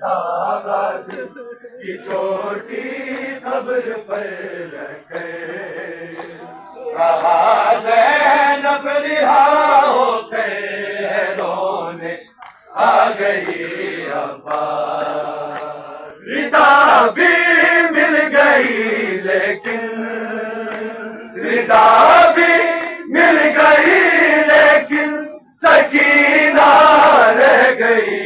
غازی کی چھوٹی قبر پر رکھے کہا زینب رہا ہو کے رونے آ گئی عباس ردا بھی مل گئی لیکن ردا بھی مل گئی لیکن سکینہ رہ گئی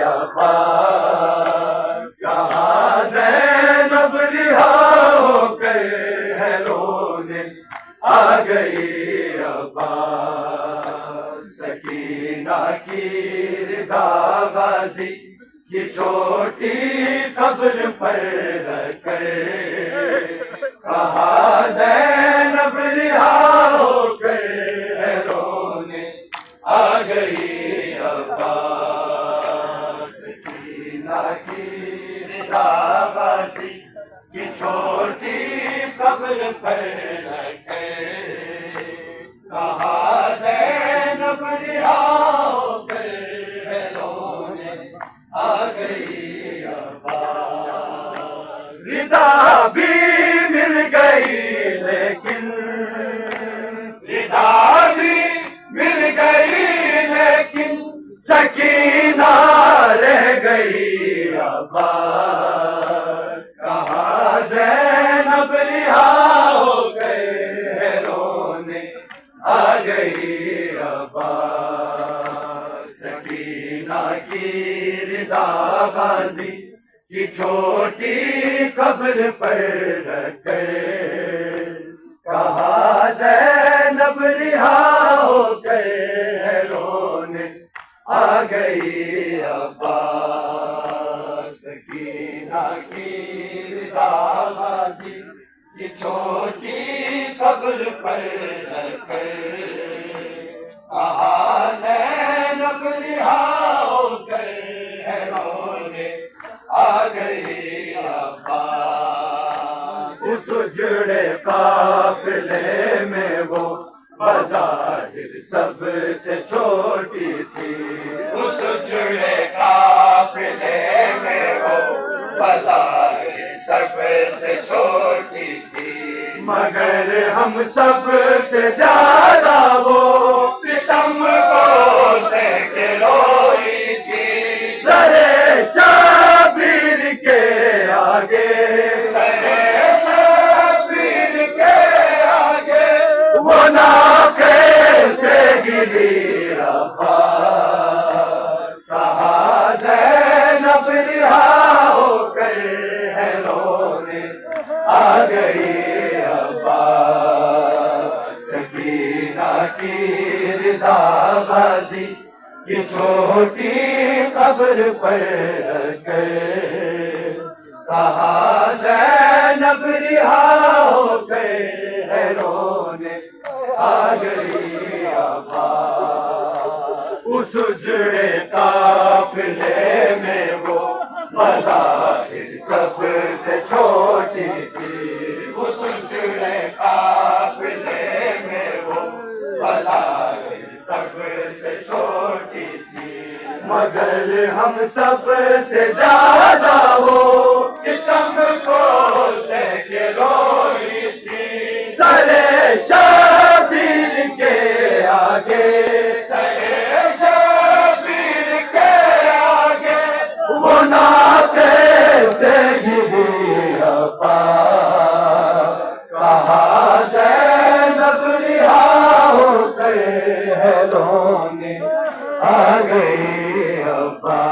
عباس کہاں زینب رہا ہو کر ہے رونے آ گئی عباس سکینہ کی ردا غازی کی چھوٹی قبر پر رکھ کر کہا زینب رہا ہو کر رونے آ گئی عباس سکینہ کی ردا غازی کی چھوٹی قبر پر رکھ کہا زینب رہا ہو کر رونے آ گئی عباس ردا بھی مل گئی لیکن ردا بھی مل گئی لیکن سکینہ رہ گئی عباس کہاں زینب رہا ہو کر رونے آ گئی عباس سکینہ کی ردا غازی کی چھوٹی قبر پر رکھ کہا زینب رہا ہو کر رونے آ گئی عباس سکینہ کی ردا غازی کی چھوٹی قبر پر رکھ کہا زینب رہا ہو کر رونے آ گئی عباس اس اجڑے قافلے میں وہ بظاہر سب سے چھوٹی تھی اس اجڑے قافلے میں وہ بظاہر سب سے چھوٹی تھی مگر ہم سب سے زیادہ وہ ستم کو سے کے روئی تھی سرے شبیر کے آگے سرے شبیر کے آگے وہ ناقے سے گری عباس کہا زینب رہا ہو کر ہے رونے آ گئی عباس سکینہ کی ردا غازی کی چھوٹی قبر پر رکھ کہا زینب رہا ہو کر رونے آ گئی عباس اس اجڑے قافلے میں وہ بظاہر سب سے چھوٹی تھی اس اجڑے قافلے میں وہ بظاہر سب سے چھوٹی تھی مگر ہم سب سے زیادہ وہ ستم کو سے کے روئی تھی سرے شبیر کے آگے سرے شبیر کے آگے وہ ناقے سے گری عباس کہا زینب رہا ہو کر رونے آ گئی عباس